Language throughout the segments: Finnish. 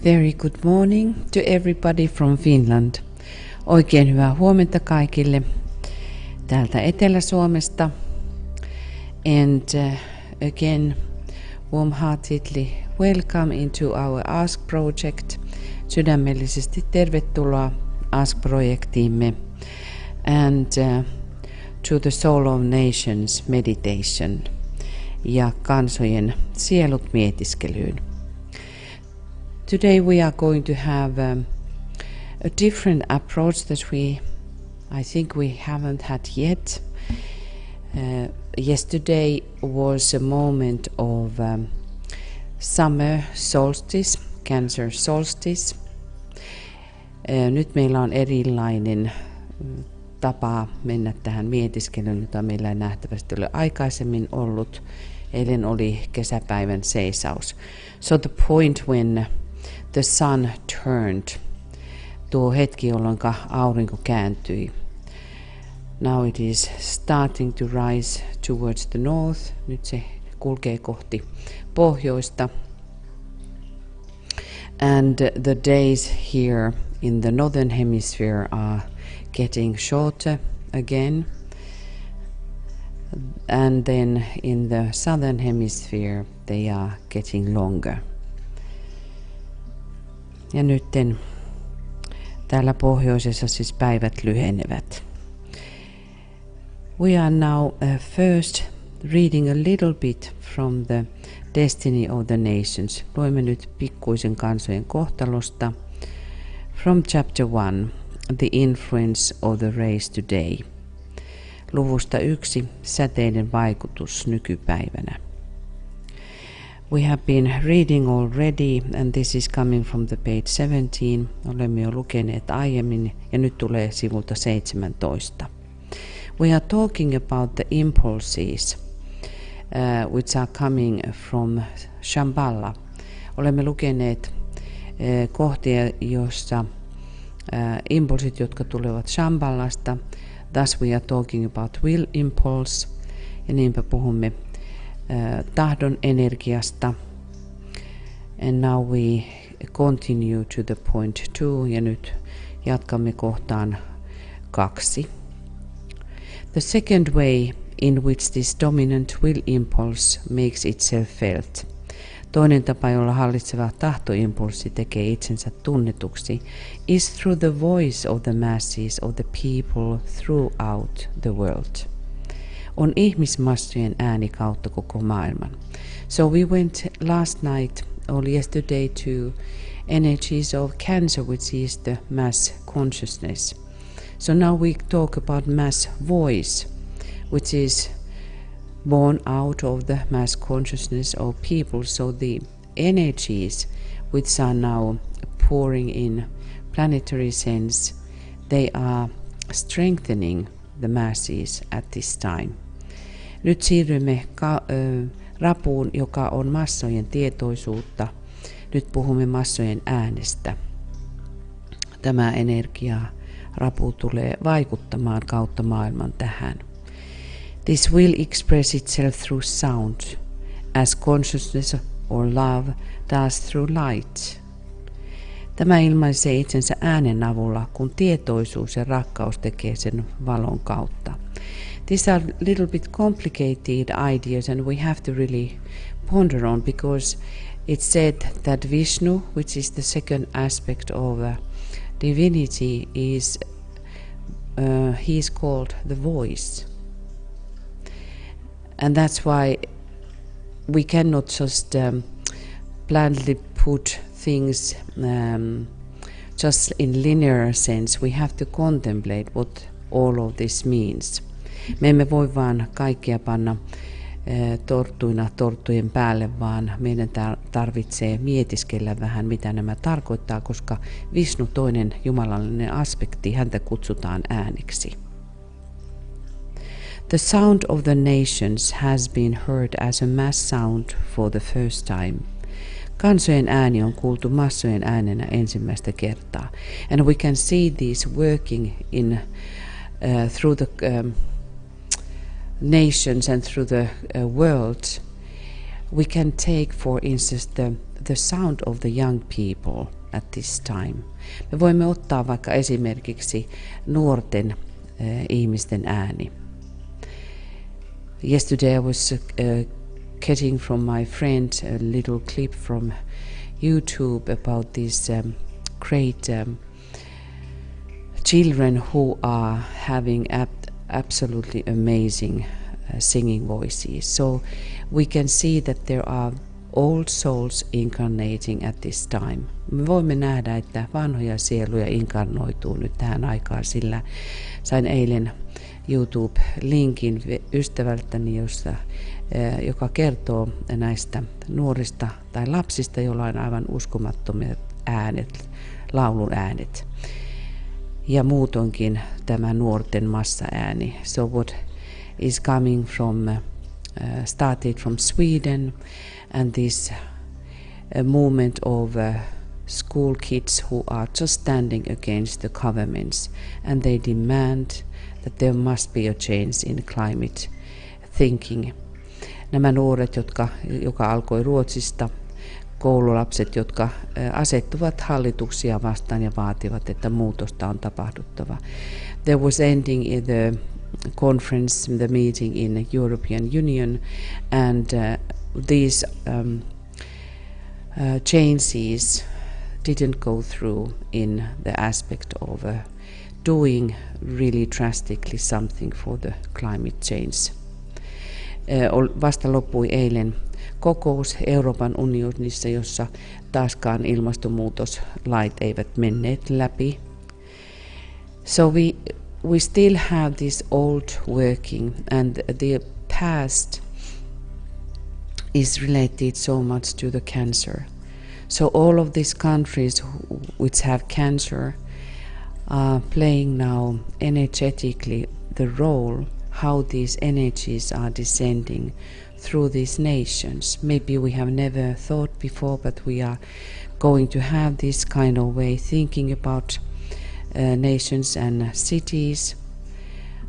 Very good morning to everybody from Finland. Oikein hyvää huomenta kaikille täältä Etelä-Suomesta. And again, warm-heartedly welcome into our Ask Project. Sydämellisesti tervetuloa Ask-projektiimme and to the Soul of Nations meditation ja kansojen sielut mietiskelyyn. Today we are going to have a different approach that I think we haven't had yet. Yesterday was a moment of summer solstice, Cancer solstice. Nyt meillä on erilainen tapa mennä tähän mietiskelyyn, jota meillä ei nähtävästi ole aikaisemmin ollut. Eilen oli kesäpäivän seisaus. So the point when the sun turned, tuo hetki, jolloin aurinko kääntyi. Now it is starting to rise towards the north. Nyt se kulkee kohti pohjoista. And the days here in the northern hemisphere are getting shorter again. And then in the southern hemisphere they are getting longer. Ja nytten täällä pohjoisessa siis päivät lyhenevät. We are now first reading a little bit from the Destiny of the Nations. Luemme nyt pikkuisen kansojen kohtalosta. From chapter 1, The Influence of the Race Today. Luvusta 1, säteiden vaikutus nykypäivänä. We have been reading already, and this is coming from the page 17. Olemme jo lukeneet aiemmin, ja nyt tulee sivulta 17. We are talking about the impulses which are coming from Shambhala. Olemme lukeneet kohtia, jossa impulsit, jotka tulevat Shambhalasta. Thus we are talking about will impulse, ja niinpä puhumme tahdon energiasta. And now we continue to the point 2, ja nyt jatkamme kohtaan 2. The second way in which this dominant will impulse makes itself felt. Toinen tapa, jolla hallitseva tahtoimpulssi tekee itsensä tunnetuksi, is through the voice of the masses of the people throughout the world. On ihmismassojen ääni kautta koko maailman. So we went last night or yesterday to energies of Cancer, which is the mass consciousness. So now we talk about mass voice, which is born out of the mass consciousness of people. So the energies which are now pouring in planetary sense, they are strengthening the masses at this time. Nyt siirrymme rapuun, joka on massojen tietoisuutta. Nyt puhumme massojen äänestä. Tämä energia rapu tulee vaikuttamaan kautta maailman tähän. This will express itself through sound, as consciousness or love does through light. Tämä ilmaisee itsensä äänen avulla, kun tietoisuus ja rakkaus tekee sen valon kautta. These are a little bit complicated ideas, and we have to really ponder on, because it's said that Vishnu, which is the second aspect of divinity, he is called the voice. And that's why we cannot just blindly put things just in linear sense. We have to contemplate what all of this means. Me emme voi vaan kaikkia panna torttuina torttujen päälle, vaan meidän tarvitsee mietiskellä vähän, mitä nämä tarkoittaa, koska Vishnu, toinen jumalallinen aspekti, häntä kutsutaan ääneksi. The sound of the nations has been heard as a mass sound for the first time. Kansojen ääni on kuultu massojen äänenä ensimmäistä kertaa. And we can see these working in through the nations and through the world we can take, for instance, the sound of the young people at this time. Me voimme ottaa vaikka esimerkiksi nuorten ihmisten ääni. Yesterday I was getting from my friend a little clip from YouTube about these great children who are having absolutely amazing singing voices. So we can see that there are old souls incarnating at this time. Me voimme nähdä, että vanhoja sieluja inkarnoituu nyt tähän aikaan, sillä sain eilen YouTube-linkin ystävältäni, joka kertoo näistä nuorista tai lapsista, joilla on aivan uskomattomia äänet, laulun äänet. Ja muutonkin tämä nuorten massaääni. So what is coming from, started from Sweden, and this movement of school kids who are just standing against the governments, and they demand that there must be a change in climate thinking. Nämä nuoret, joka alkoi Ruotsista, koululapset, jotka asettuvat hallituksia vastaan ja vaativat, että muutosta on tapahduttava. There was ending in the conference, the meeting in the European Union, and these changes didn't go through in the aspect of doing really drastically something for the climate change. Vasta loppui eilen kokous Euroopan unionissa, jossa taaskaan ilmastonmuutoslait eivät menneet läpi. So we still have this old working, and the past is related so much to the cancer. So all of these countries which have cancer are playing now energetically the role how these energies are descending through these nations. Maybe we have never thought before, but we are going to have this kind of way thinking about nations and cities,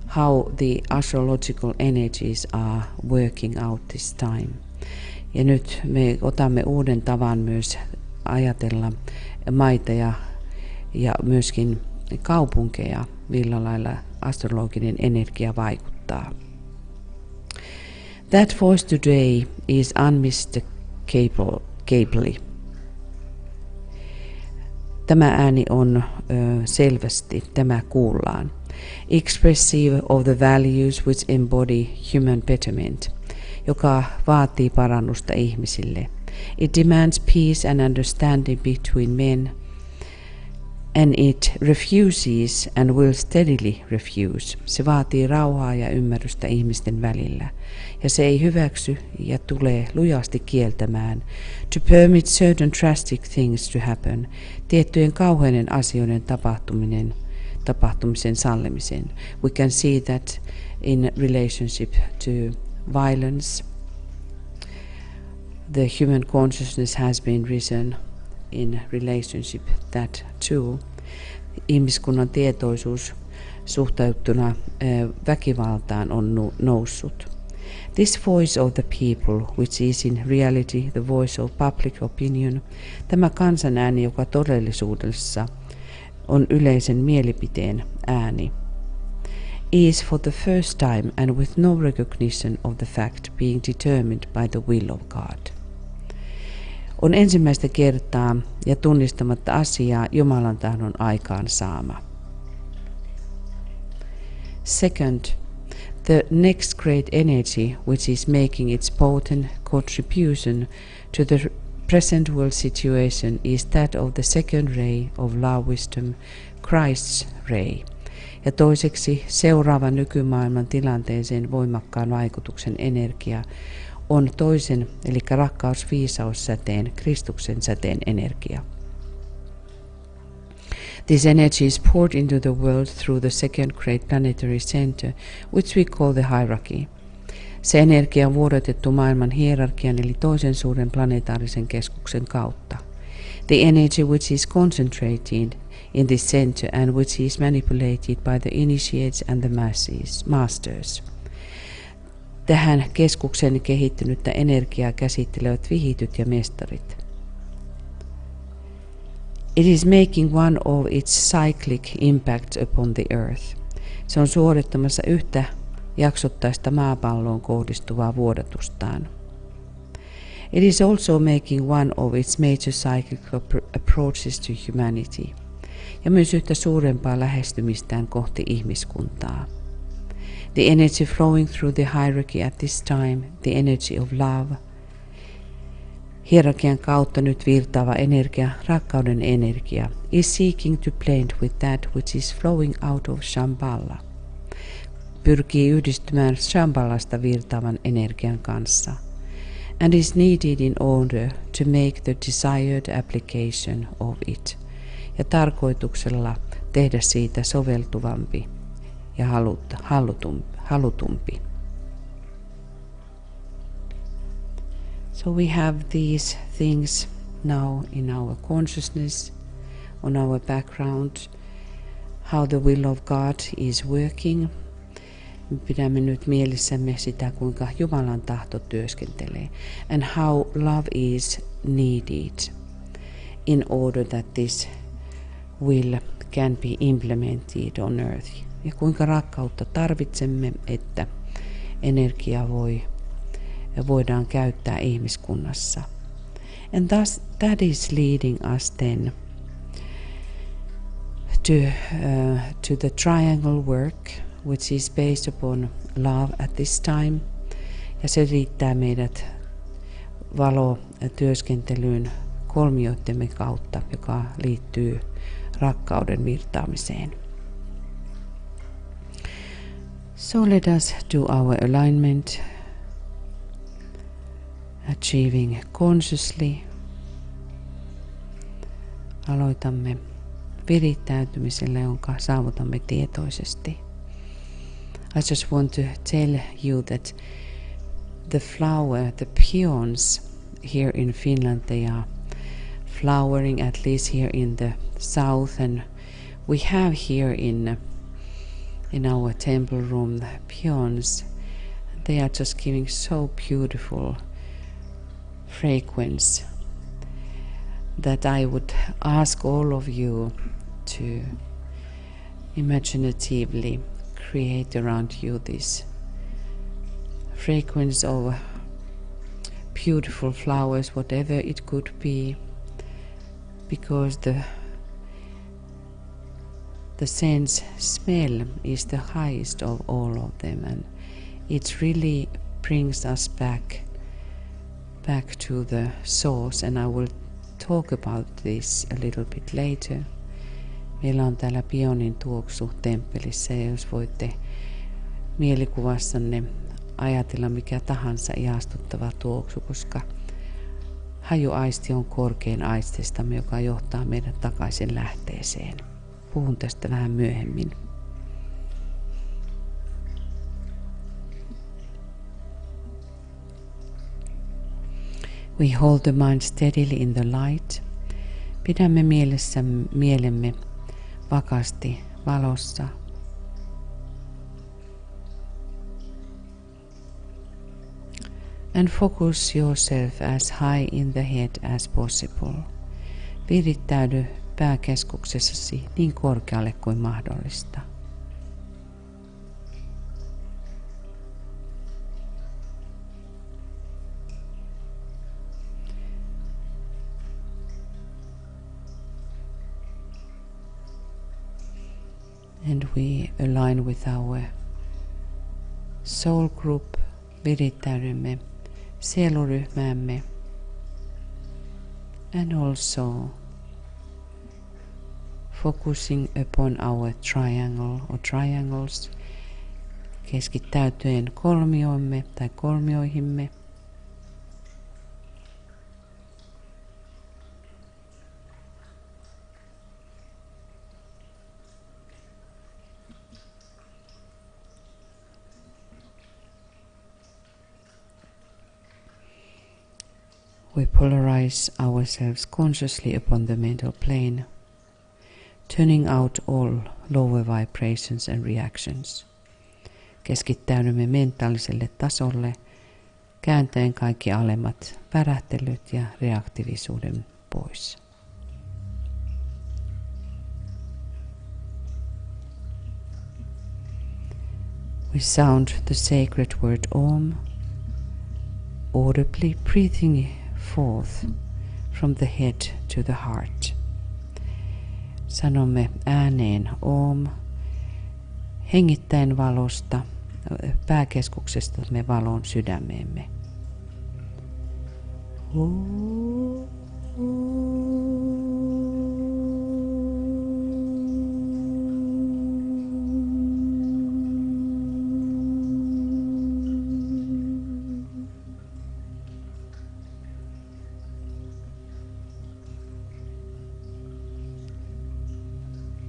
how the astrological energies are working out this time. Ja nyt me otamme uuden tavan myös ajatella maita ja myöskin kaupunkeja, millä lailla astrologinen energia vaikuttaa. That voice today is unmistakably. Tämä ääni on selvästi, tämä kuullaan. Expressive of the values which embody human betterment, joka vaatii parannusta ihmisille. It demands peace and understanding between men, and it refuses and will steadily refuse. Se vaatii rauhaa ja ymmärrystä ihmisten välillä, ja se ei hyväksy ja tulee lujasti kieltämään. To permit certain drastic things to happen, tiettyjen kauheiden asioiden tapahtumisen sallimisen. We can see that in relationship to violence. The human consciousness has been risen in relationship that too. Ihmiskunnan tietoisuus suhteuttuna väkivaltaan on noussut. This voice of the people, which is in reality the voice of public opinion, tämä kansanääni, joka todellisuudessa on yleisen mielipiteen ääni, is for the first time and with no recognition of the fact being determined by the will of God. On ensimmäistä kertaa ja tunnistamatta asiaa Jumalan tahdon aikaan saama. Second, the next great energy which is making its potent contribution to the present world situation is that of the second ray of love wisdom, Christ's ray. Ja toiseksi seuraava nykymaailman tilanteeseen voimakkaan vaikutuksen energia on toisen, eli rakkausviisaussäteen, Kristuksen säteen energia. This energy is poured into the world through the second great planetary center, which we call the hierarchy. Se energia on vuodatettu maailman hierarkian, eli toisen suuren planetaarisen keskuksen kautta. The energy which is concentrated in this center and which is manipulated by the initiates and the masters. tähän keskukseen kehittynyttä energiaa käsittelevät vihityt ja mestarit. It is making one of its cyclic impacts upon the earth. Se on suorittamassa yhtä jaksottaista maapalloon kohdistuvaa vuodatustaan. It is also making one of its major cyclic approaches to humanity. Ja myös yhtä suurempaa lähestymistään kohti ihmiskuntaa. The energy flowing through the hierarchy at this time, the energy of love. Hierarkian kautta nyt virtaava energia, rakkauden energia, is seeking to blend with that which is flowing out of Shambhala. Pyrkii yhdistymään Shambhalasta virtaavan energian kanssa. And is needed in order to make the desired application of it. Ja tarkoituksella tehdä siitä soveltuvampi ja halutumpi. So we have these things now in our consciousness, on our background, how the will of God is working. Me pidämme nyt mielessämme sitä, kuinka Jumalan tahto työskentelee, and how love is needed in order that this will can be implemented on earth. Ja kuinka rakkautta tarvitsemme, että energia voidaan käyttää ihmiskunnassa. And thus that is leading us then to the triangle work, which is based upon love at this time. Ja se riittää meidät valotyöskentelyyn kolmioittemme kautta, joka liittyy rakkauden virtaamiseen. So let us do our alignment, achieving consciously. Aloitamme virittäytymisellä, jonka saavutamme tietoisesti. I just want to tell you that the peons here in Finland, they are flowering, at least here in the south, and we have here in our temple room the peons. They are just giving so beautiful fragrance that I would ask all of you to imaginatively create around you this fragrance of beautiful flowers, whatever it could be, because the sense smell is the highest of all of them, and it really brings us back to the source, and I will talk about this a little bit later. Meillä on täällä Pionin tuoksu temppelissä, ja jos voitte mielikuvassanne ajatella mikä tahansa ihastuttava tuoksu, koska hajuaisti on korkein aististamme, joka johtaa meidät takaisin lähteeseen. Puhun tästä vähän myöhemmin. We hold the mind steadily in the light. Pidämme mielemme vakaasti valossa. And focus yourself as high in the head as possible. Virittäydy pääkeskuksessasi niin korkealle kuin mahdollista. And we align with our soul group, virittäydymme sieluryhmäämme, and also focusing upon our triangle or triangles, keskittäytyen kolmioimme tai kolmioihimme. We polarize ourselves consciously upon the mental plane, turning out all lower vibrations and reactions. Keskittäydymme mentaaliselle tasolle, kääntäen kaikki alemmat värähtelyt ja reaktiivisuuden pois. We sound the sacred word Om, audibly breathing forth from the head to the heart. Sanomme ääneen Om, hengittäen valosta, pääkeskuksestamme valon sydämeemme.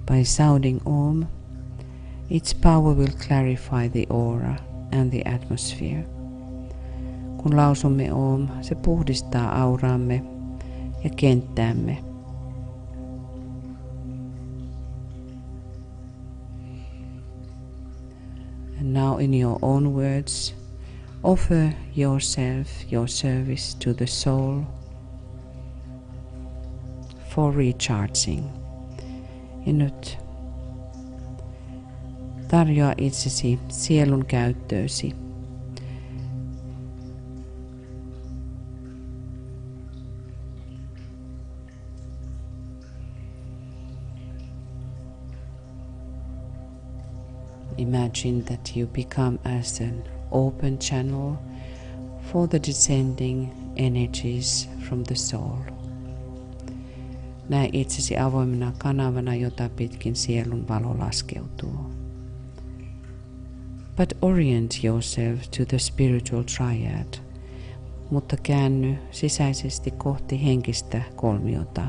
By sounding Om, its power will clarify the aura and the atmosphere. Kun lausumme Om, se puhdistaa auraamme ja kenttäämme. And now in your own words, offer yourself, your service to the soul for recharging. Ja nyt tarjoa itsesi sielun käyttöösi. Imagine that you become as an open channel for the descending energies from the soul. Näe itsesi avoimena kanavana, jota pitkin sielun valo laskeutuu. But orient yourself to the spiritual triad, mutta käänny sisäisesti kohti henkistä kolmiota.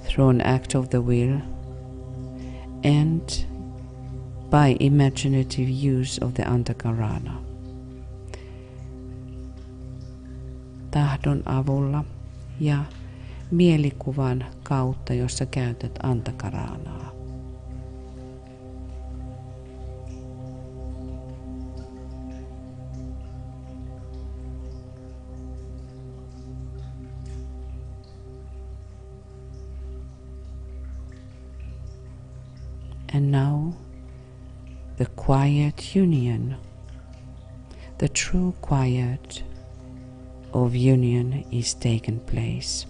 Through an act of the will and by imaginative use of the Antakarana. Tahdon avulla ja mielikuvan kautta, jossa käytät Antakaranaa. And now, the quiet union, the true quiet of union is taken place.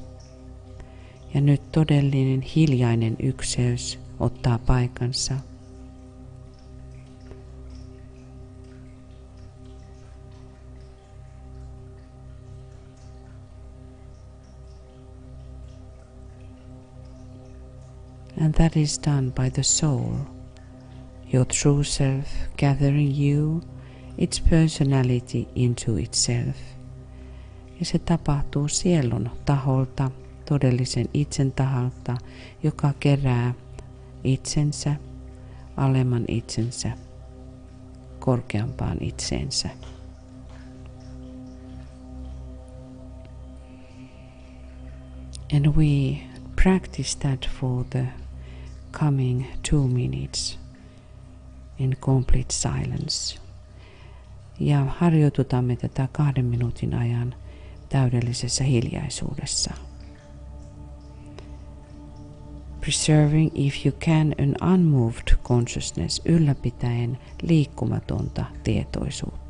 Ja nyt todellinen hiljainen ykseys ottaa paikansa. And that is done by the soul, your true self gathering you, its personality into itself. Ja se tapahtuu sielun taholta, todellisen itsen taholta, joka kerää itsensä, alemman itsensä, korkeampaan itseensä. And we practice that for the coming 2 minutes in complete silence. Ja harjoitutamme tätä 2 minuutin ajan täydellisessä hiljaisuudessa. Preserving, if you can, an unmoved consciousness, ylläpitäen liikkumatonta tietoisuutta.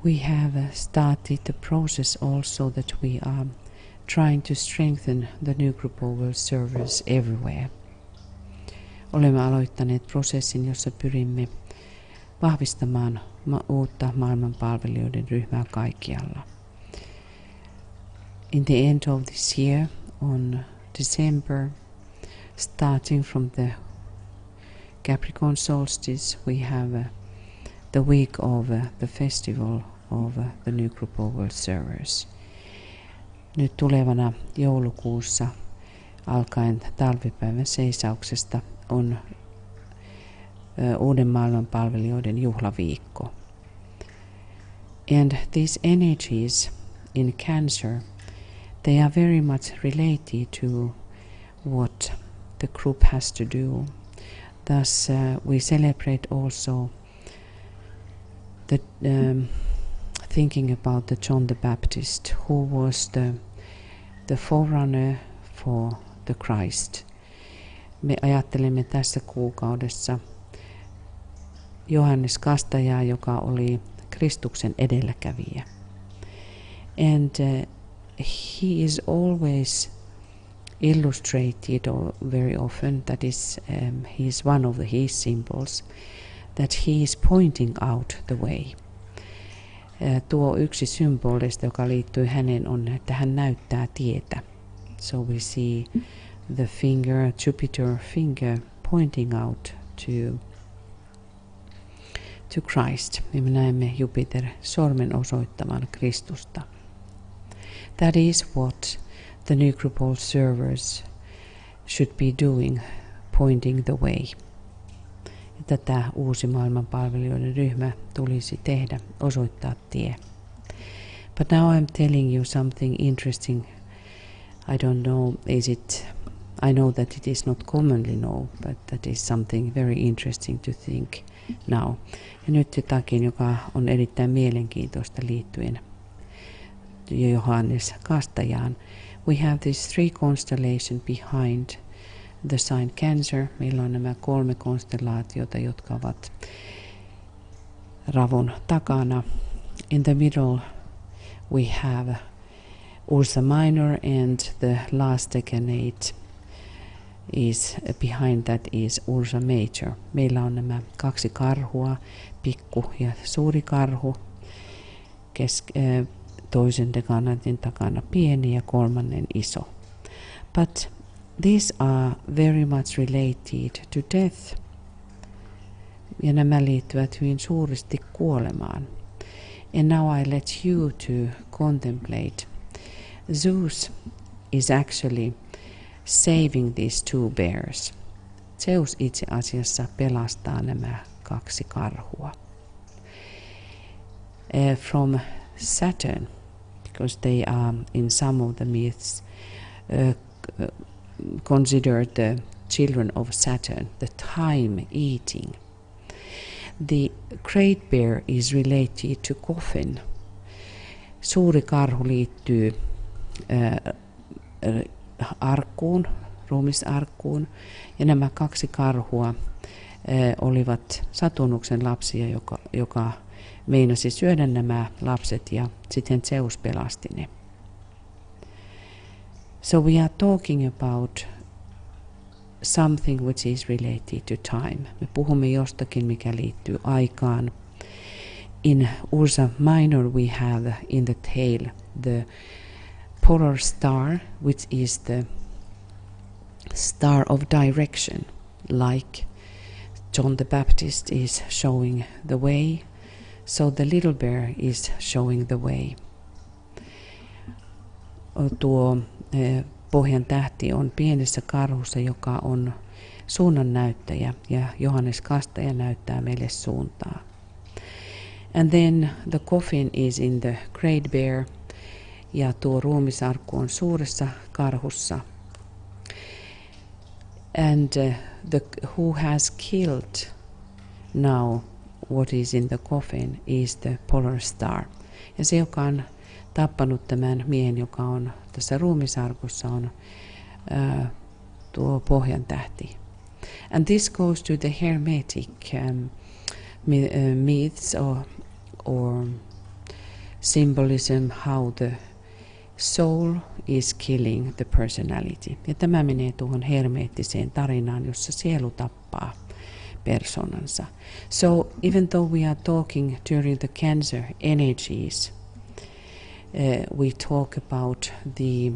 we have started the process also that we are trying to strengthen the New Group Over servers everywhere. Olemme aloittaneet prosessin, jossa pyrimme vahvistamaan uutta maailmanpalvelijoiden ryhmää kaikkialla. In the end of this year, on December, starting from the Capricorn solstice, we have the week of the festival of the New Group Over servers. Nyt tulevana joulukuussa alkaen talvipäivän seisauksesta on uuden maailmanpalvelijoiden juhlaviikko. And these energies in Cancer, they are very much related to what the group has to do. Thus we celebrate also the thinking about the John the Baptist, who was the forerunner for the Christ. Me ajattelemme tässä kuukaudessa Johannes Kastajaa, joka oli Kristuksen edelläkävijä. And he is always illustrated very often, that is, he is one of his symbols, that he is pointing out the way. Tuo yksi symbolista, joka liittyy hänen, on, että hän näyttää tietä. So we see the finger, Jupiter finger, pointing out to Christ. Ja me näemme Jupiter sormen osoittavan Kristusta. That is what the New Group Over servers should be doing, pointing the way. Tätä uusi maailmanpalvelijoiden ryhmä tulisi tehdä, osoittaa tie. But now I'm telling you something interesting. I don't know, I know that it is not commonly known, but that is something very interesting to think now. Ja nyt jotakin, joka on erittäin mielenkiintoista liittyen Johannes Kastajaan. We have these 3 constellations behind the sign Cancer. Meillä on nämä 3 konstellaatiota, jotka ovat ravun takana. In the middle we have Ursa Minor, and the last decanate is behind that is Ursa Major. Meillä on nämä 2 karhua, pikku ja suuri karhu, toisen dekanaatin takana pieni ja kolmannen iso. But these are very much related to death. Ja nämä liittyvät hyvin suuresti kuolemaan. And now I let you to contemplate. Zeus is actually saving these 2 bears. Zeus itse asiassa pelastaa nämä 2 karhua. From Saturn, because they are in some of the myths considered the children of Saturn, the time eating. The great bear is related to coffin. Suuri karhu liittyy arkkuun, ruumisarkkuun, ja nämä 2 karhua olivat Saturnuksen lapsia, joka meinasi syödä nämä lapset, ja sitten Zeus pelasti ne. So we are talking about something which is related to time. Me puhumme jostakin, mikä liittyy aikaan. In Ursa Minor we have in the tail the polar star, which is the star of direction, like John the Baptist is showing the way, so the little bear is showing the way. Tuo pohjan tähti on pienessä karhussa, joka on suunnan näyttäjä, ja Johannes Kastaja näyttää meille suuntaa. And then the coffin is in the great bear, ja tuo ruumisarkku on suuressa karhussa. And who has killed now what is in the coffin is the polar star. Ja se, joka on tappanut tämän miehen, joka on tässä ruumisarkussa, on tuo pohjan tähti. And this goes to the Hermetic myths or symbolism how the soul is killing the personality. Ja tämä menee tuohon hermeettiseen tarinaan, jossa sielu tappaa persoonansa. So even though we are talking during the Cancer energies, we talk about the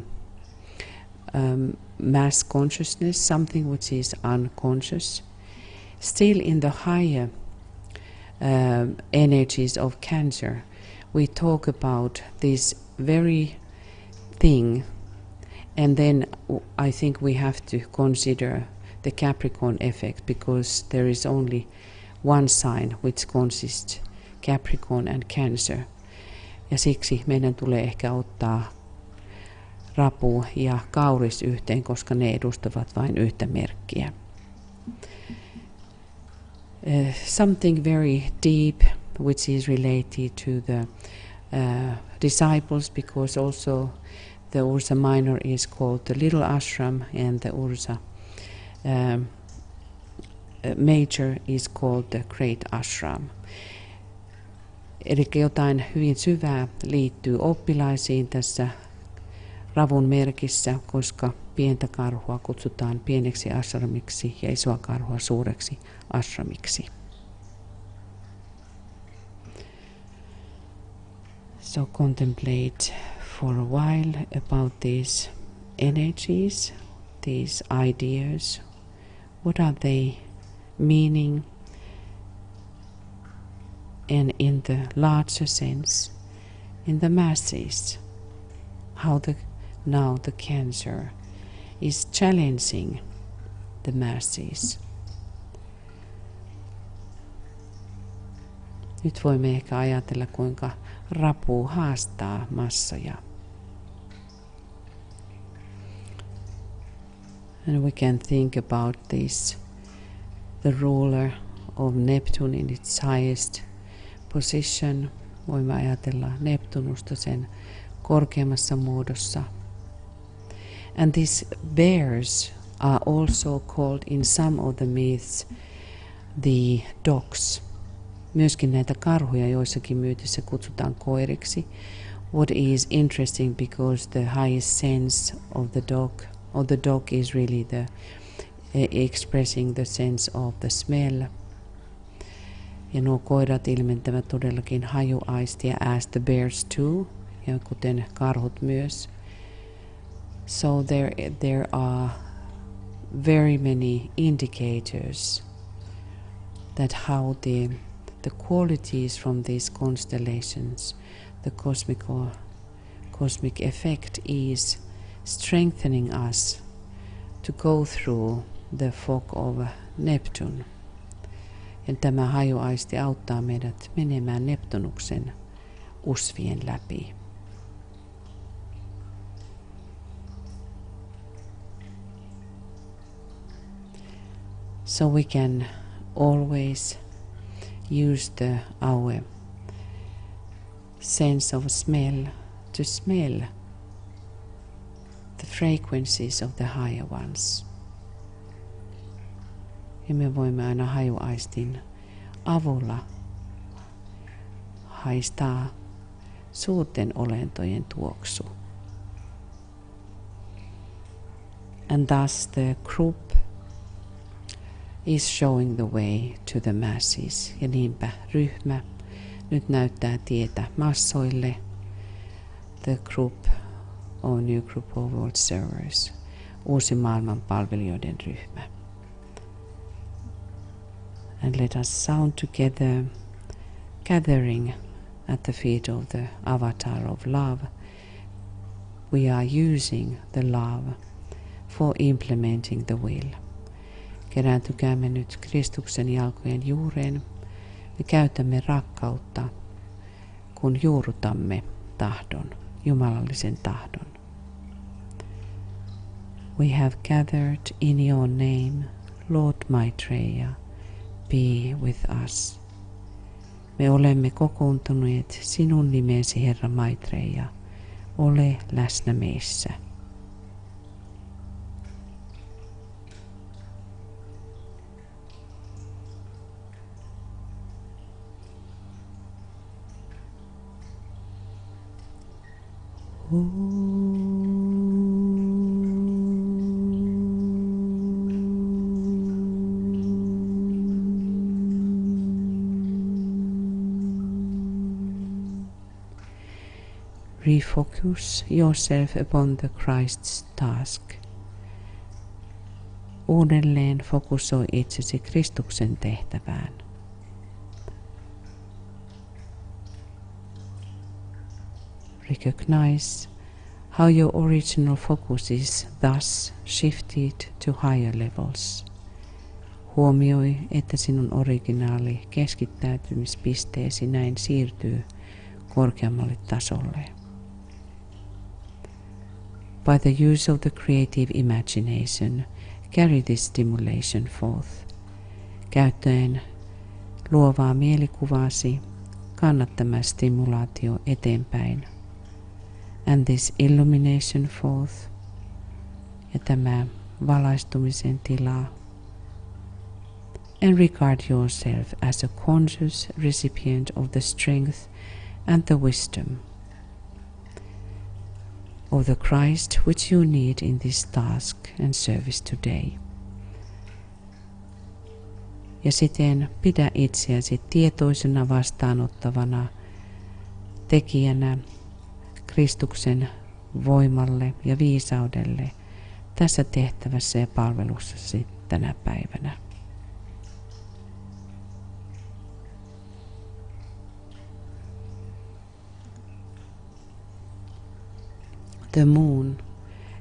mass consciousness, something which is unconscious. Still in the higher energies of Cancer, we talk about this very thing, and then I think we have to consider the Capricorn effect, because there is only one sign which consists Capricorn and Cancer. Ja siksi meidän tulee ehkä ottaa rapu ja kauris yhteen, koska ne edustavat vain yhtä merkkiä. Something very deep which is related to the disciples, because also the Ursa Minor is called the Little Ashram and the Ursa Major is called the Great Ashram. Eli jotain hyvin syvää liittyy oppilaisiin tässä ravun merkissä, koska pientä karhua kutsutaan pieneksi ashramiksi ja isoa karhua suureksi ashramiksi. So contemplate for a while about these energies, these ideas. What are they meaning? And in the larger sense, in the masses, how now the Cancer is challenging the masses. Nyt voimme ehkä ajatella, kuinka rapu haastaa massoja. And we can think about this, the ruler of Neptune in its highest position. Voimme ajatella Neptunusta sen korkeammassa muodossa. And these bears are also called in some of the myths the dogs. Myöskin näitä karhuja joissakin myytissä kutsutaan koiriksi. What is interesting, because the highest sense of the dog is really the expressing the sense of the smell. Ja nuo koirat ilmentävät todellakin hajuaistia, as the bears too, ja kuten karhut myös. So there are very many indicators that how the qualities from these constellations, the cosmic effect is strengthening us to go through the fog of Neptune. Ja tämä hajuaisti auttaa meidät menemään Neptunuksen usvien läpi. So we can always use our sense of smell to smell the frequencies of the higher ones. Ja me voimme aina hajuaistin avulla haistaa suurten olentojen tuoksu. And thus the group is showing the way to the masses. Ja niinpä ryhmä nyt näyttää tietä massoille. The group or new group of world servers. Uusi maailman palvelijoiden ryhmä. And let us sound together, gathering at the feet of the avatar of love. We are using the love for implementing the will. Kerääntykäämme nyt Kristuksen jalkojen juureen. Me käytämme rakkautta, kun juurrutamme tahdon, jumalallisen tahdon. We have gathered in your name, Lord Maitreya, be with us. Me olemme kokoontuneet sinun nimesi, Herra Maitreya, ole läsnä meissä. Refocus yourself upon the Christ's task. Uudelleen fokusoi itsesi Kristuksen tehtävään. Recognize how your original focus is thus shifted to higher levels. Huomioi, että sinun originaali keskittäytymispisteesi näin siirtyy korkeammalle tasolle. By the use of the creative imagination, carry this stimulation forth. Käyttäen luovaa mielikuvaasi, kanna tämä stimulaatio eteenpäin. And this illumination forth, ja tämä valaistumisen tila. And regard yourself as a conscious recipient of the strength and the wisdom of the Christ which you need in this task and service today. Ja siten pidä itseäsi tietoisena vastaanottavana tekijänä Kristuksen voimalle ja viisaudelle tässä tehtävässä ja palvelussasi tänä päivänä. The moon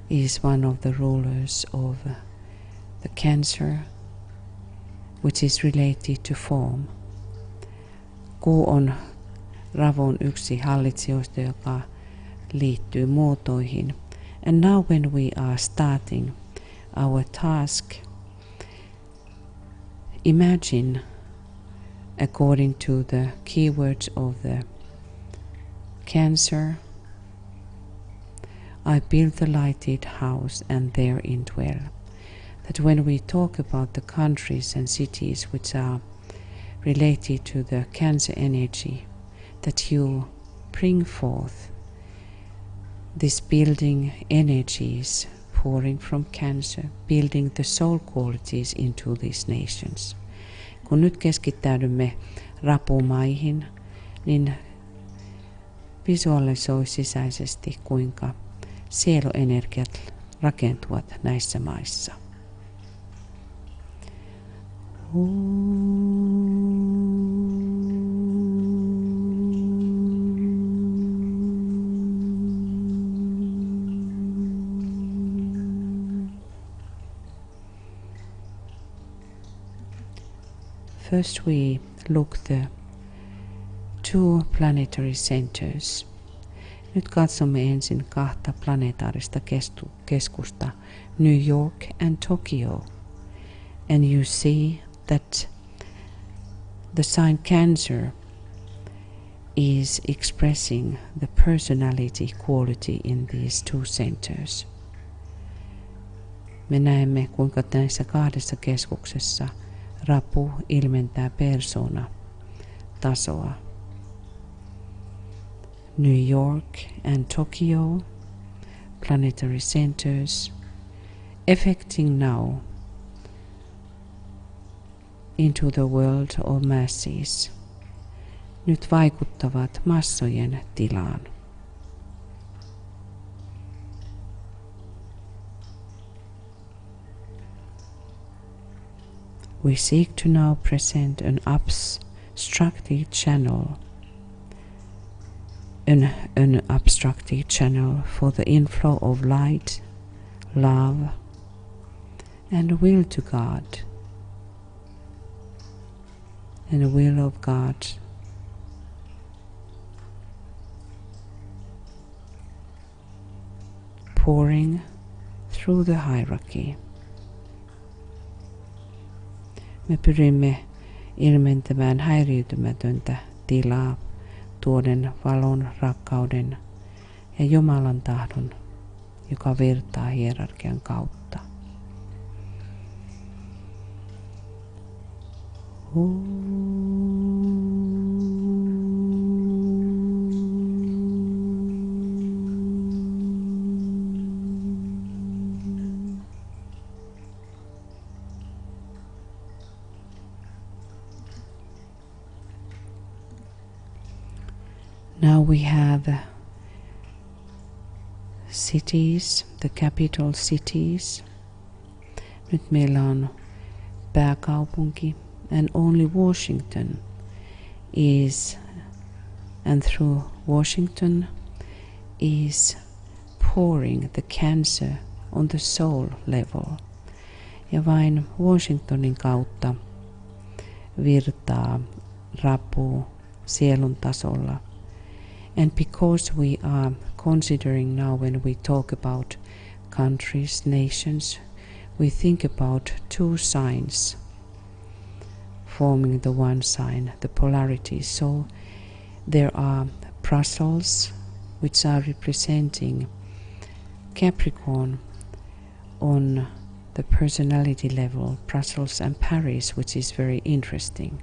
is one of the rulers of the Cancer, which is related to form. Kuu on Ravon yksi hallitsijoista, joka liittyy muotoihin. And now when we are starting our task, imagine, according to the keywords of the Cancer, I build the lighted house and therein dwell. That when we talk about the countries and cities which are related to the Cancer energy, that you bring forth this building energies pouring from Cancer, building the soul qualities into these nations. Kun nyt keskittäydymme rapumaihin, niin visualisoi sisäisesti, kuinka sieluenergiat rakentuvat näissä maissa. First we look the two planetary centers. Nyt katsomme ensin kahta planetaarista keskusta, New York and Tokyo. And you see that the sign Cancer is expressing the personality quality in these two centers. Me näemme, kuinka näissä kahdessa keskuksessa rapu ilmentää persoona-tasoa. New York and Tokyo, planetary centers, affecting now into the world of masses. Nyt vaikuttavat massojen tilaan. We seek to now present an obstructed channel, an obstructed channel for the inflow of light, love, and will to God, and the will of God. Pouring through the hierarchy. Me pyrimme ilmentämään häiriötymätöntä tilaa tuoden valon, rakkauden ja Jumalan tahdon, joka virtaa hierarkian kautta. Now we have cities, the capital cities. Nyt meillä on pääkaupunki, and only Washington is, and through Washington is pouring the cancer on the soul level. Ja vain Washingtonin kautta virtaa rapu sielun tasolla. And because we are considering now, when we talk about countries, nations, we think about two signs forming the one sign, the polarity. So there are Brussels, which are representing Capricorn on the personality level, Brussels and Paris, which is very interesting.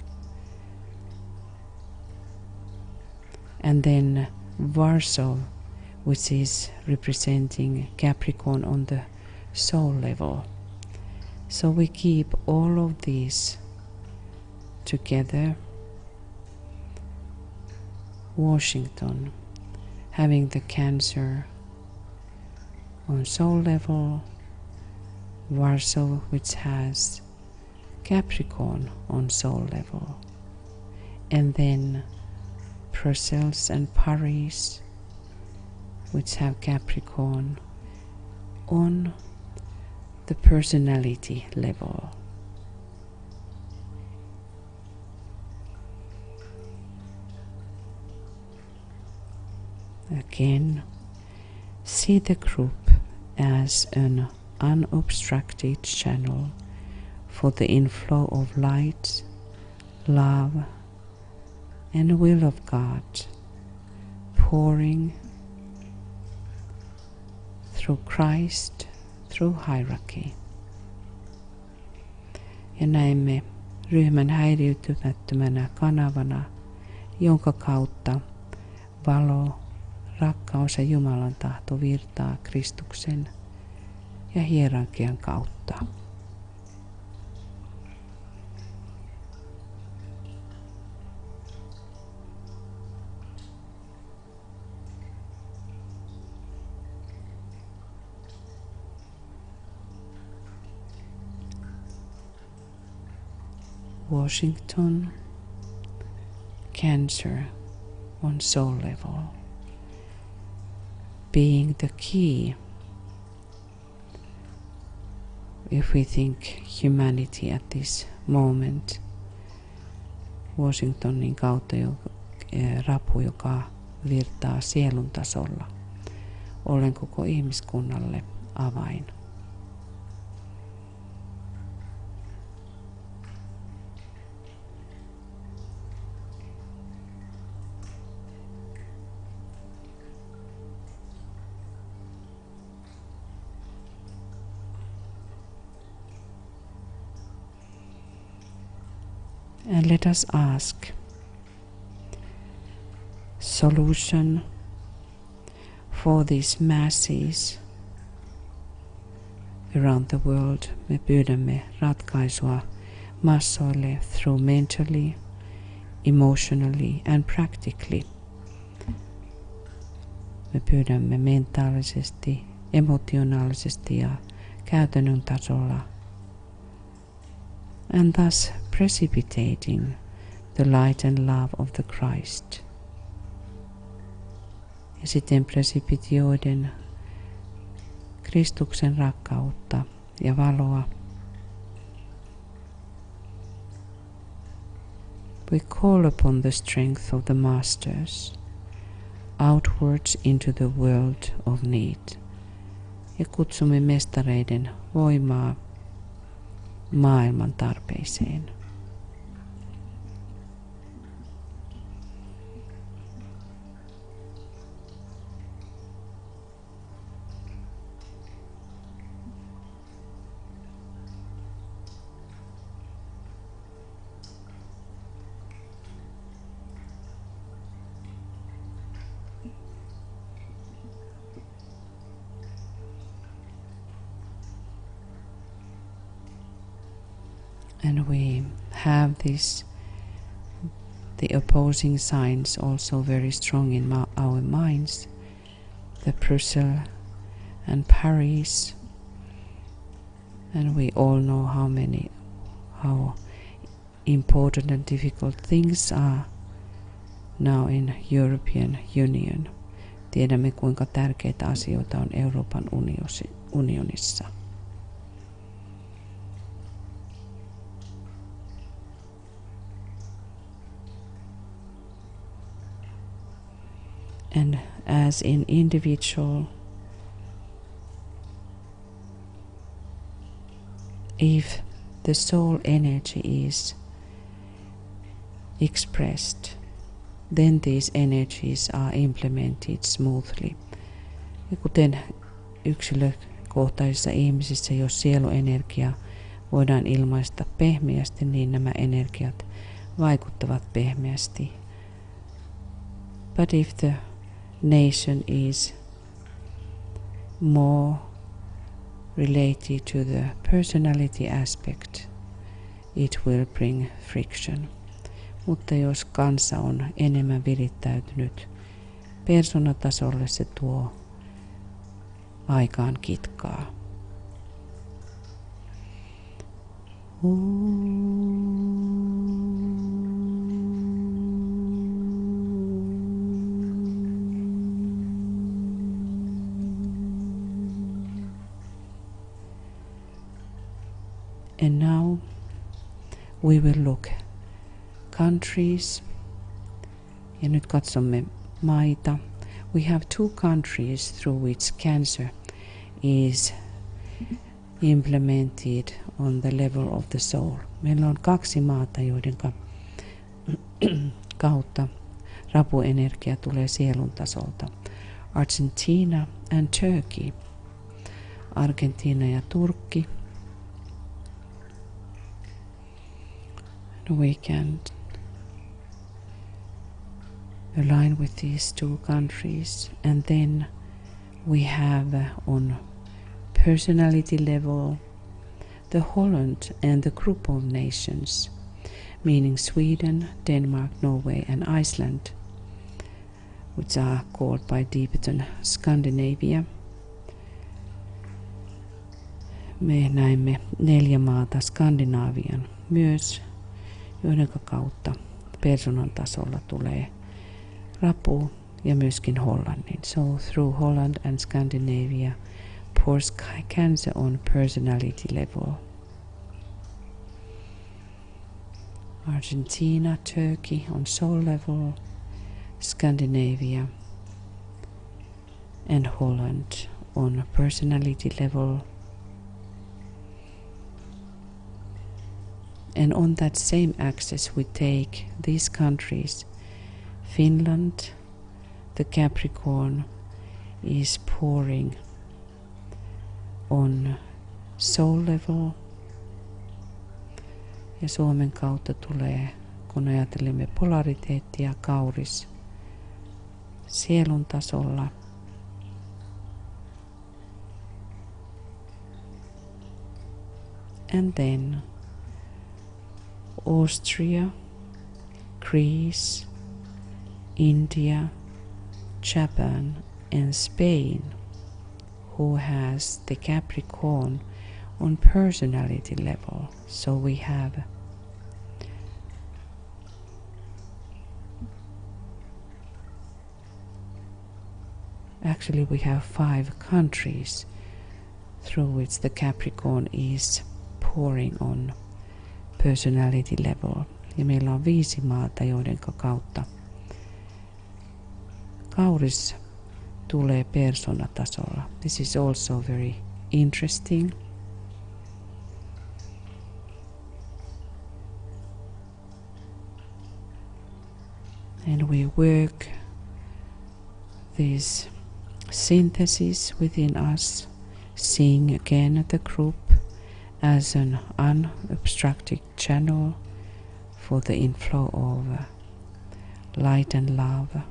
And then Warsaw, which is representing Capricorn on the soul level. So we keep all of these together. Washington having the Cancer on soul level, Warsaw, which has Capricorn on soul level, and then Brussels and Paris, which have Capricorn on the personality level. Again, see the group as an unobstructed channel for the inflow of light, love, and will of God, pouring through Christ, through hierarchy. Ja näemme ryhmän häiriötymättömänä kanavana, jonka kautta valo, rakkaus ja Jumalan tahto virtaa Kristuksen ja hierarkian kautta. Washington, Cancer on soul level, being the key if we think humanity at this moment. Washingtonin kautta rapu, joka virtaa sielun tasolla, ollen koko ihmiskunnalle avain. And let us ask solution for these masses around the world. Me pyydämme ratkaisua massoille through mentally, emotionally and practically. Me pyydämme mentaalisesti, emotionaalisesti ja käytännön tasolla. And thus precipitating the light and love of the Christ. Ja siten presipitioiden Kristuksen rakkautta ja valoa. We call upon the strength of the masters outwards into the world of need. Ja kutsumme mestareiden voimaa maailman tarpeeseen. And we have this the opposing signs also very strong in our minds, the Brussels and Paris, and we all know how important and difficult things are now in European Union. Tiedämme, kuinka tärkeitä asioita on Euroopan unionissa. And as in individual, if the soul energy is expressed, then these energies are implemented smoothly. Ja kuten yksilökohtaisissa ihmisissä, jos sieluenergia voidaan ilmaista pehmeästi, niin nämä energiat vaikuttavat pehmeästi. But if the nation is more related to the personality aspect, it will bring friction. Mutta jos kansa on enemmän virittäytynyt persoonatasolle, se tuo aikaan kitkaa. And now we will look countries. Ja nyt katsomme maita. We have two countries through which cancer is implemented on the level of the soul. Meillä on kaksi maata, joiden kautta rapuenergia tulee sielun tasolta. Argentina and Turkey. Argentiina ja Turkki. We can align with these two countries, and then we have on personality level the Holland and the group of nations, meaning Sweden, Denmark, Norway and Iceland, which are called by Tibetan Scandinavia. Me näemme 4 maata Skandinaavian myös, joiden kautta persoonan tasolla tulee rapu ja myöskin Hollannin. So through Holland and Scandinavia pours cancer on personality level. Argentina, Turkey on soul level, Scandinavia and Holland on personality level. And on that same axis we take these countries. Finland, the Capricorn is pouring on soul level. Ja Suomen kautta tulee, kun ajattelemme polariteettia, Kauris sielun tasolla. And then Austria, Greece, India, Japan and Spain, who has the Capricorn on personality level. So we have actually we have 5 countries through which the Capricorn is pouring on personality level. Ja meillä on 5 maata, joiden kautta Kauris tulee persoonatasolla. This is also very interesting. And we work this synthesis within us, seeing again the group as an unobstructed channel for the inflow of light and love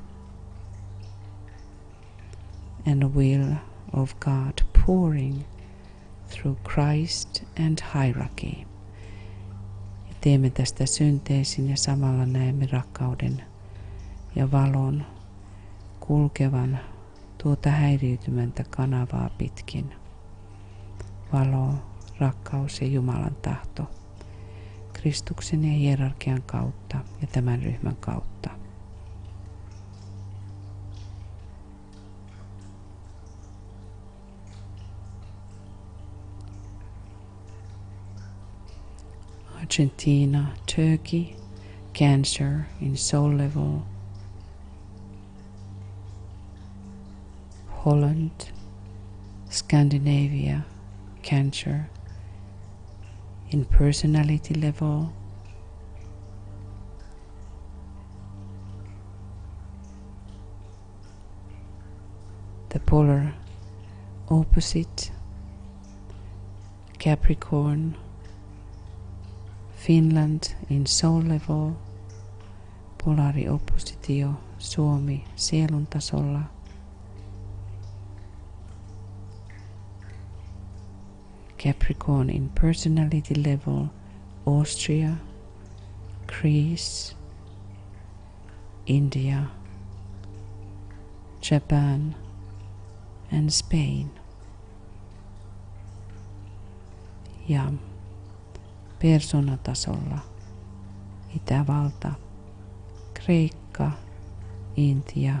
and the will of God pouring through Christ and hierarchy. teemme tästä synteesin ja samalla näemme rakkauden ja valon kulkevan tuota häiriytymäntä kanavaa pitkin. Valo, rakkaus ja Jumalan tahto Kristuksen ja hierarkian kautta ja tämän ryhmän kautta. Argentina, Turkey, Cancer in soul level. Holland, Scandinavia, Cancer in personality level. The polar opposite, Capricorn, Finland in soul level, polari oppositio, Suomi sielun tasolla. Capricorn in personality level, Austria, Greece, India, Japan and Spain. Ja persoonatasolla Itävalta, Kreikka, Intia,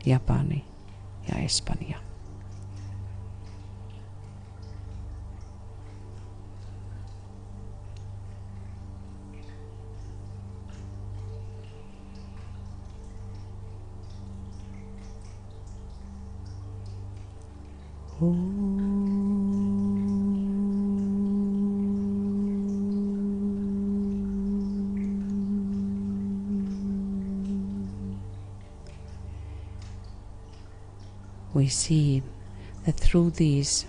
Japani ja Espanja. We see that through these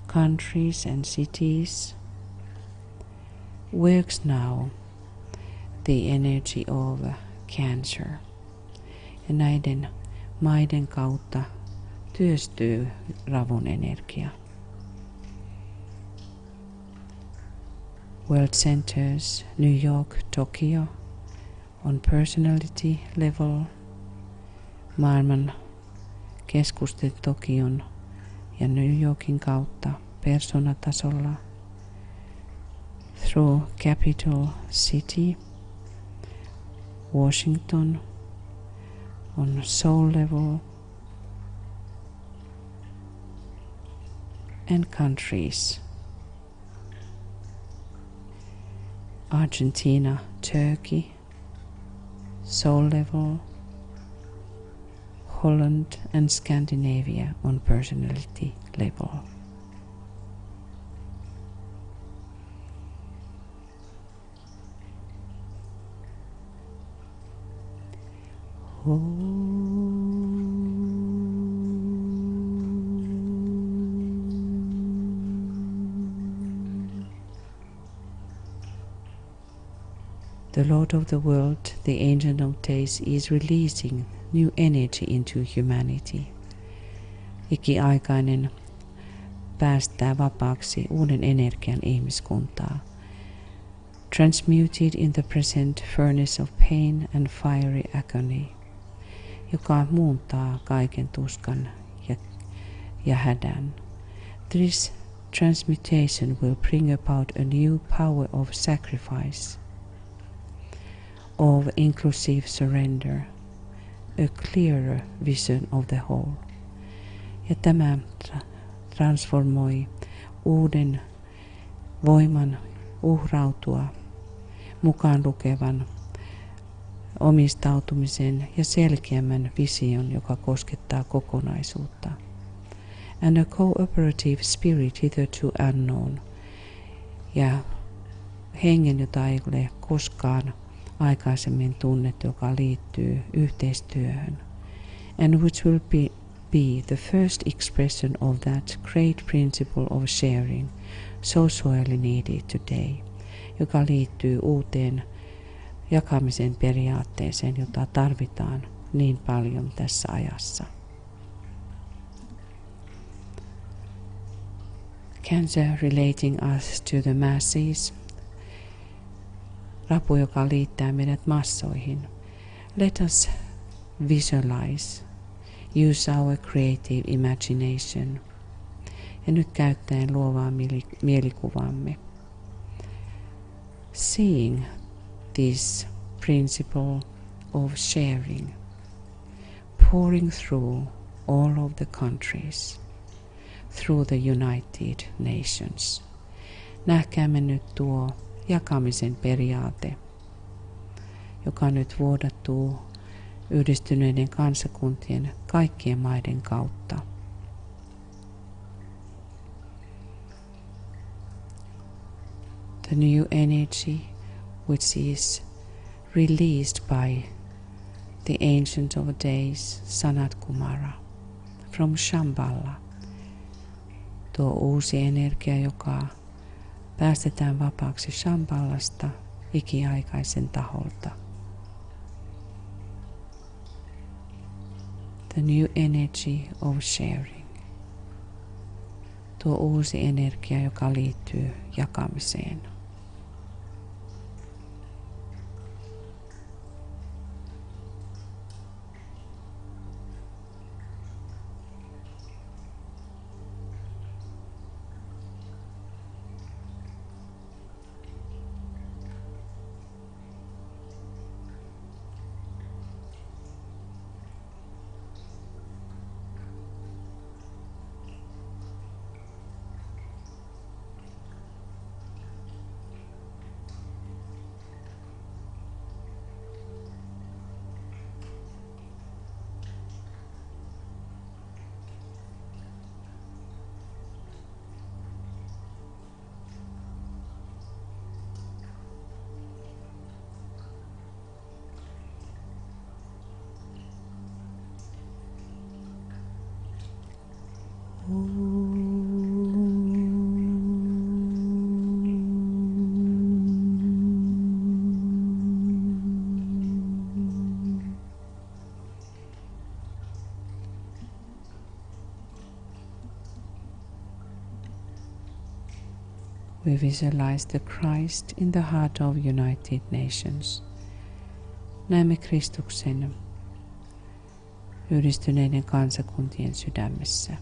countries and cities works now the energy of Cancer. Ja näiden maiden kautta työstyy ravun energia. World centers New York, Tokyo on personality level. Maailman keskustet Tokion ja New Yorkin kautta persoonatasolla. Through capital city Washington on soul level. And countries Argentina, Turkey, soul level, Holland and Scandinavia on personality level. The Lord of the world, the Ancient of Days, is releasing new energy into humanity. Ikiaikainen päästää vapaaksi uuden energian ihmiskuntaa. Transmuted in the present furnace of pain and fiery agony, joka muuntaa kaiken tuskan ja hädän. This transmutation will bring about a new power of sacrifice, of inclusive surrender, a clearer vision of the whole. Ja tämä transformoi uuden voiman uhrautua, mukaan lukevan omistautumisen ja selkeämmän vision, joka koskettaa kokonaisuutta. And a cooperative spirit hitherto unknown, ja hengen, jota ei ole koskaan aikaisemmin tunnettu, joka liittyy yhteistyöhön. And which will be the first expression of that great principle of sharing, so sorely needed today, joka liittyy uuteen jakamisen periaatteeseen, jota tarvitaan niin paljon tässä ajassa. Cancer relating us to the masses. Rapu, joka liittää meidät massoihin. Let us visualize, use our creative imagination. Ja nyt käyttäen luovaa mielikuvaamme. Seeing this principle of sharing, pouring through all of the countries, through the United Nations. Nähkäämme nyt tuo jakamisen periaate, joka nyt vuodattuu yhdistyneiden kansakuntien kaikkien maiden kautta. The new energy which is released by the Ancient of Days, Sanat Kumara, from Shambhala. Tuo uusi energia, joka päästetään vapaaksi Shambhalasta ikiaikaisen taholta. The new energy of sharing. Tuo uusi energia, joka liittyy jakamiseen. We visualize the Christ in the heart of United Nations. Näemme Kristuksen yhdistyneiden kansakuntien sydämessä.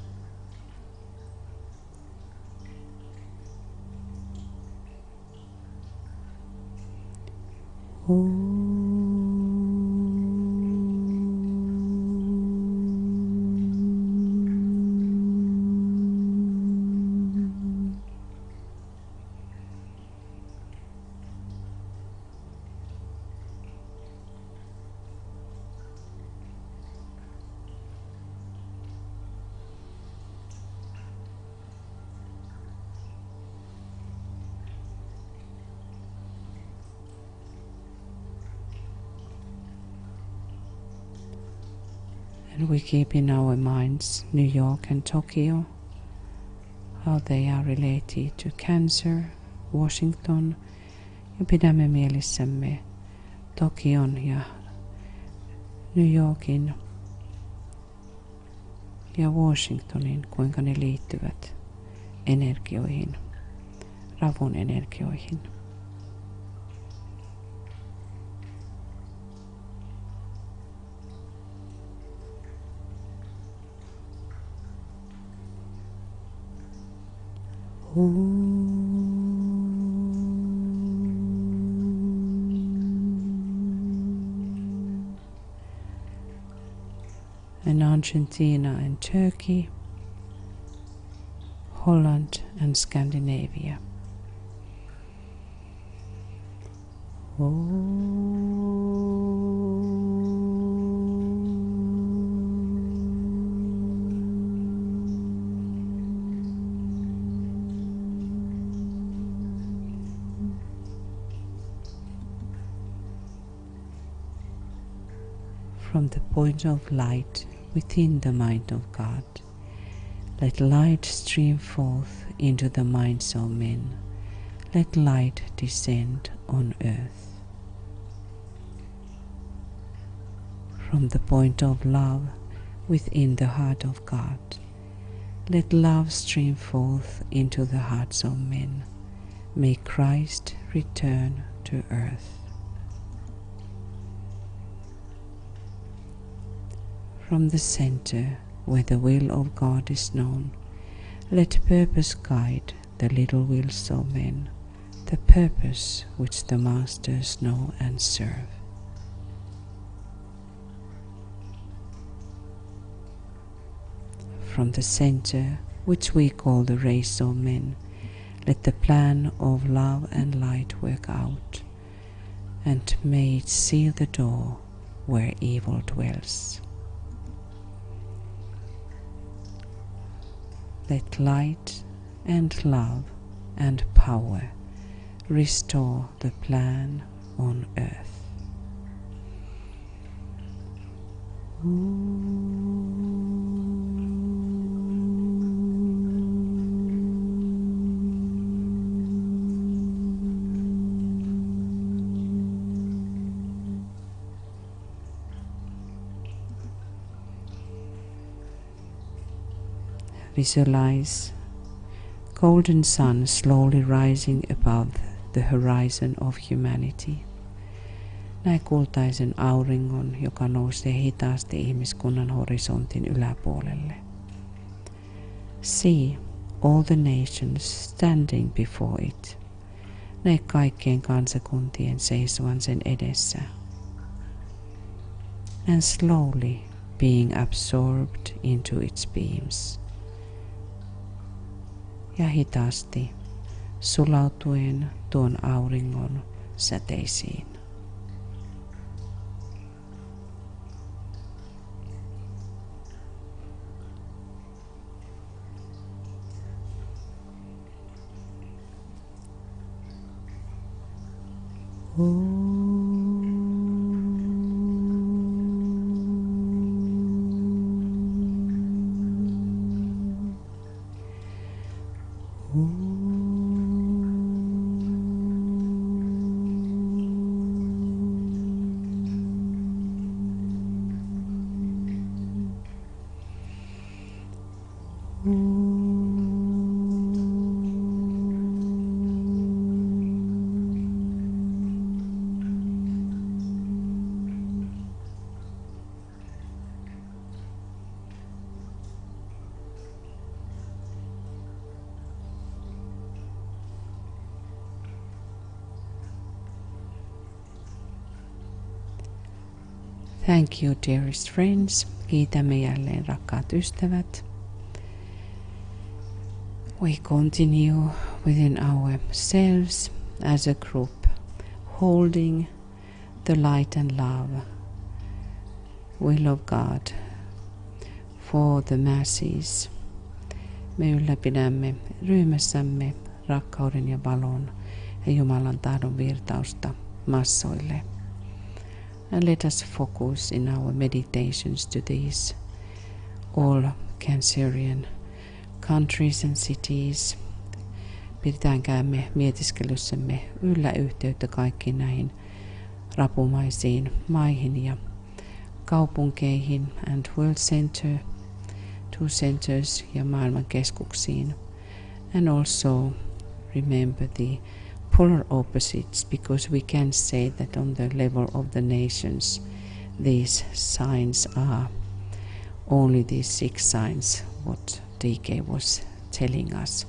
And we keep in our minds New York and Tokyo, how they are related to Cancer, Washington, ja pidämme mielissämme Tokion ja New Yorkin ja Washingtonin, kuinka ne liittyvät energioihin, ravun energioihin. And Argentina and Turkey, Holland and Scandinavia. From the point of light within the mind of God, let light stream forth into the minds of men. Let light descend on earth. From the point of love within the heart of God, let love stream forth into the hearts of men. May Christ return to to earth. From the center, where the will of God is known, let purpose guide the little wills of men, the purpose which the masters know and serve. From the center, which we call the race of men, let the plan of love and light work out, and may it seal the door where evil dwells. Let light and love and power restore the plan on earth. Visualize golden sun slowly rising above the horizon of humanity. Näe kultaisen auringon, joka nousee hitaasti ihmiskunnan horisontin yläpuolelle. See all the nations standing before it. Näe kaikkien kansakuntien seisovan sen edessä. And slowly being absorbed into its beams. Ja hitaasti sulautuen tuon auringon säteisiin. Thank you, dearest friends. Kiitämme jälleen, rakkaat ystävät. We continue within ourselves as a group, holding the light and love, will of God for the masses. Me ylläpidämme ryhmässämme rakkauden ja valon ja Jumalan tahdon virtausta massoille. And let us focus in our meditations to these all Cancerian countries and cities. Pidetäänkäämme mietiskelyssämme yllä yhteyttä kaikkiin näihin rapumaisiin maihin ja kaupunkeihin and world center, two centers ja maailman keskuksiin. And also remember the polar opposites, because we can say that on the level of the nations these signs are only these 6 signs what DK was telling us.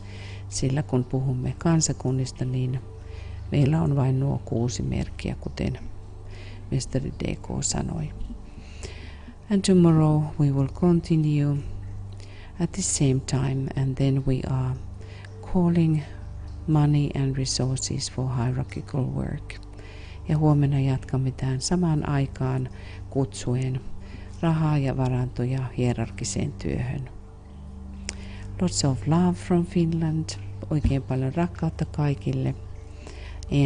Sillä kun puhumme kansakunnista, niin meillä on vain nuo 6 merkkiä, kuten Mestari DK sanoi. And tomorrow we will continue at the same time, and then we are calling money and resources for hierarchical work. Ja huomenna jatkamme tähän samaan aikaan kutsuen rahaa ja varantoja hierarkiseen työhön. Lots of love from Finland. Oikein paljon rakkautta kaikille.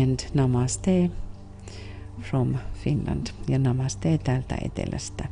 And namaste from Finland. Ja namaste täältä etelästä.